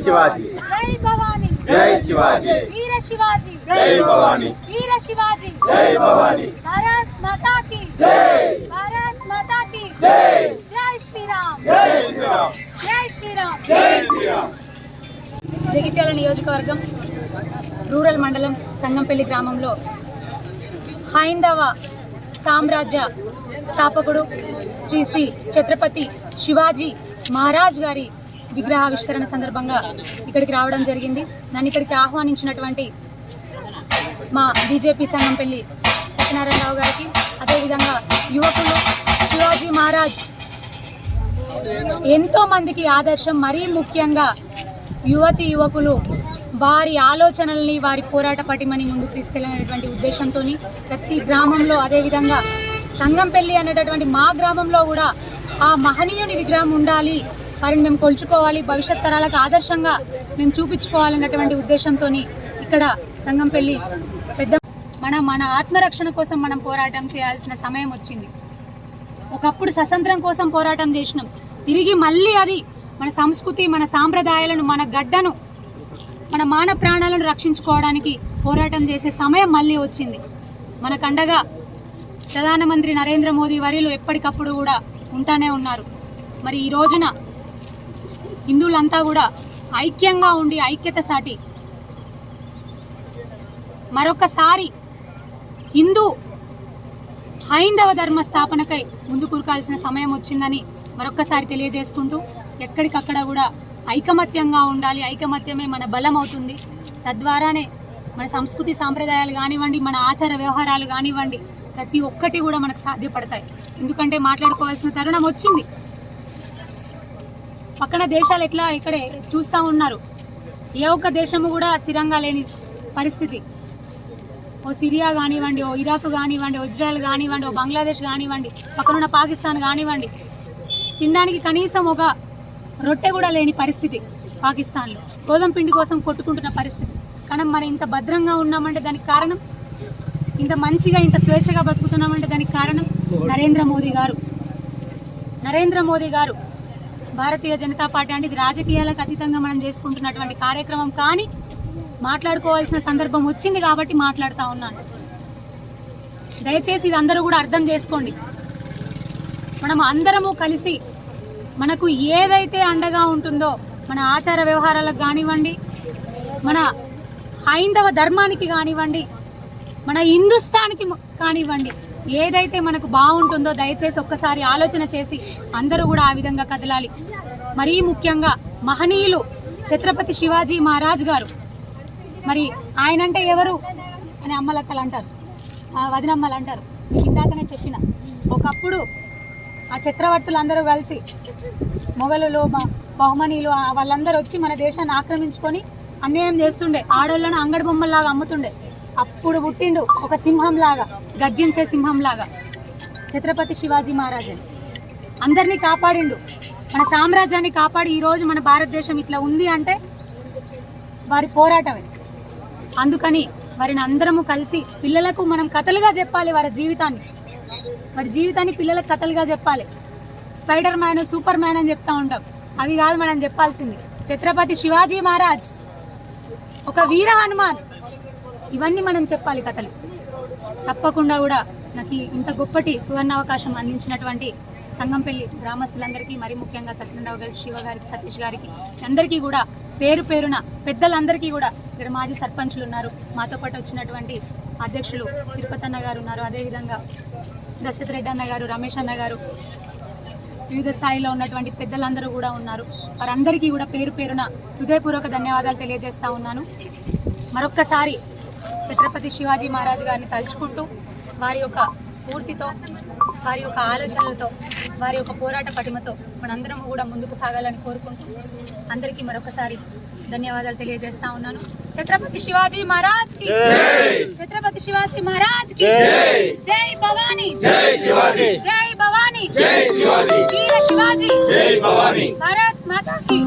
शिवाजी जय भवानी जय शिवाजी वीर शिवाजी जय भवानी वीर शिवाजी जय भवानी भारत माता की जय भारत माता की जय जय श्री राम जय श्री राम जय श्री राम जय श्री राम। జగిత్యాల నియోజకవర్గం రూరల్ మండలం సంగంపల్లి గ్రామంలో హైందవ సామ్రాజ్య స్థాపకుడు శ్రీ శ్రీ ఛత్రపతి శివాజీ మహారాజ్ గారి విగ్రహావిష్కరణ సందర్భంగా ఇక్కడికి రావడం జరిగింది. నన్ను ఇక్కడికి ఆహ్వానించినటువంటి మా బీజేపీ సంగంపల్లి సత్యనారాయణరావు గారికి, అదేవిధంగా యువకులు శివాజీ మహారాజ్ ఎంతో మందికి ఆదర్శం. మరీ ముఖ్యంగా యువతి యువకులు వారి ఆలోచనల్ని, వారి పోరాట పటిమని ముందుకు తీసుకెళ్లినటువంటి ఉద్దేశంతో ప్రతి గ్రామంలో, అదేవిధంగా సంగంపల్లి అనేటటువంటి మా గ్రామంలో కూడా ఆ మహనీయుని విగ్రహం ఉండాలి, వారిని మేము కొలుచుకోవాలి, భవిష్యత్ తరాలకు ఆదర్శంగా మేము చూపించుకోవాలన్నటువంటి ఉద్దేశంతో ఇక్కడ సంగంపల్లి పెద్ద మన ఆత్మరక్షణ కోసం మనం పోరాటం చేయాల్సిన సమయం వచ్చింది. ఒకప్పుడు స్వతంత్రం కోసం పోరాటం చేసినాం, తిరిగి మళ్ళీ అది మన సంస్కృతి, మన సాంప్రదాయాలను, మన గడ్డను, మన మాన ప్రాణాలను రక్షించుకోవడానికి పోరాటం చేసే సమయం మళ్ళీ వచ్చింది. మనకండగా ప్రధానమంత్రి నరేంద్ర మోదీ వర్యులు ఎప్పటికప్పుడు కూడా ఉంటానే ఉన్నారు. మరి ఈ రోజున హిందువులంతా కూడా ఐక్యంగా ఉండి ఐక్యత సాటి మరొకసారి హైందవ ధర్మ స్థాపనకై ముందు కూరకాల్సిన సమయం వచ్చిందని మరొక్కసారి తెలియజేసుకుంటూ, ఎక్కడికక్కడ కూడా ఐకమత్యంగా ఉండాలి. ఐకమత్యమే మన బలం అవుతుంది. తద్వారానే మన సంస్కృతి సాంప్రదాయాలు కానివ్వండి, మన ఆచార వ్యవహారాలు కానివ్వండి, ప్రతి ఒక్కటి కూడా మనకు సాధ్యపడతాయి. ఎందుకంటే మాట్లాడుకోవాల్సిన తరుణం వచ్చింది. పక్కన దేశాలు ఎట్లా ఇక్కడే చూస్తూ ఉన్నారు. ఏ ఒక్క దేశము కూడా స్థిరంగా లేని పరిస్థితి. ఓ సిరియా కానివ్వండి, ఓ ఇరాక్ కానివ్వండి, ఓ ఇజ్రాయెల్ కానివ్వండి, ఓ బంగ్లాదేశ్ కానివ్వండి, పక్కనున్న పాకిస్తాన్ కానివ్వండి, తినడానికి కనీసం ఒక రొట్టె కూడా లేని పరిస్థితి పాకిస్తాన్లో. గోధుమ పిండి కోసం కొట్టుకుంటున్న పరిస్థితి. కానీ మనం ఇంత భద్రంగా ఉన్నామంటే దానికి కారణం, ఇంత మంచిగా, ఇంత స్వేచ్ఛగా బతుకుతున్నామంటే దానికి కారణం నరేంద్ర మోదీ గారు భారతీయ జనతా పార్టీ. అంటే ఇది రాజకీయాలకు అతీతంగా మనం చేసుకుంటున్నటువంటి కార్యక్రమం. కానీ మాట్లాడుకోవాల్సిన సందర్భం వచ్చింది కాబట్టి మాట్లాడుతూ ఉన్నాను. దయచేసి ఇది అందరూ కూడా అర్థం చేసుకోండి. మనం అందరము కలిసి మనకు ఏదైతే అండగా ఉంటుందో, మన ఆచార వ్యవహారాలకు కానివ్వండి, మన హైందవ ధర్మానికి కానివ్వండి, మన హిందుస్థాన్కి కానివ్వండి, ఏదైతే మనకు బాగుంటుందో దయచేసి ఒక్కసారి ఆలోచన చేసి అందరూ కూడా ఆ విధంగా కదలాలి. మరీ ముఖ్యంగా మహనీయులు ఛత్రపతి శివాజీ మహారాజ్ గారు. మరి ఆయన అంటే ఎవరు అని అమ్మలక్కలు అంటారు, వదినమ్మలు అంటారు. ఇందాకనే చెప్పిన, ఒకప్పుడు ఆ చక్రవర్తులు అందరూ కలిసి, మొఘలులు, బహుమనీయులు, వాళ్ళందరూ వచ్చి మన దేశాన్ని ఆక్రమించుకొని అన్యాయం చేస్తుండే. ఆడోళ్ళను అంగడి బొమ్మల్లాగా అమ్ముతుండే. అప్పుడు పుట్టిండు ఒక సింహంలాగా, గర్జించే సింహంలాగా ఛత్రపతి శివాజీ మహారాజ్. అందరినీ కాపాడిండు, మన సామ్రాజ్యాన్ని కాపాడి ఈరోజు మన భారతదేశం ఇట్లా ఉంది అంటే వారి పోరాటమే. అందుకని వారిని అందరము కలిసి పిల్లలకు మనం కథలుగా చెప్పాలి. వారి జీవితాన్ని పిల్లలకు కథలుగా చెప్పాలి. స్పైడర్ మ్యాన్, సూపర్ మ్యాన్ అని చెప్తా ఉంటాం, అది కాదు మనం చెప్పాల్సింది. ఛత్రపతి శివాజీ మహారాజ్ ఒక వీర హనుమాన్, ఇవన్నీ మనం చెప్పాలి కథలు. తప్పకుండా కూడా నాకు ఇంత గొప్పటి సువర్ణ అవకాశం అందించినటువంటి సంగంపల్లి గ్రామస్తులందరికీ, మరి ముఖ్యంగా సత్యనారాయణ గారికి, శివ గారికి, సతీష్ గారికి, అందరికీ కూడా పేరు పేరున, పెద్దలందరికీ కూడా, ఇక్కడ మాజీ సర్పంచ్లు ఉన్నారు, మాతో పాటు వచ్చినటువంటి అధ్యక్షులు తిరుపతి అన్న గారు ఉన్నారు, అదేవిధంగా దశరథ్ రెడ్డి అన్న గారు, రమేష్ అన్న గారు, వివిధ స్థాయిలో ఉన్నటువంటి పెద్దలందరూ కూడా ఉన్నారు. వారందరికీ కూడా పేరు పేరున హృదయపూర్వక ధన్యవాదాలు తెలియజేస్తా ఉన్నాను. మరొక్కసారి ఛత్రపతి శివాజీ మహారాజ్ గారిని తలుచుకుంటూ, వారి యొక్క స్ఫూర్తితో, వారి యొక్క ఆలోచనలతో, వారి యొక్క పోరాట పటిమతో మనందరము కూడా ముందుకు సాగాలని కోరుకుంటూ అందరికీ మరొకసారి ధన్యవాదాలు తెలియజేస్తా ఉన్నాను. ఛత్రపతి శివాజీ మహారాజ్ కి జై, ఛత్రపతి శివాజీ మహారాజ్ కి జై, జై భవానీ, జై శివాజీ, జై భవానీ, జై శివాజీ, వీర శివాజీ, జై భవానీ, భారత్ మాతా की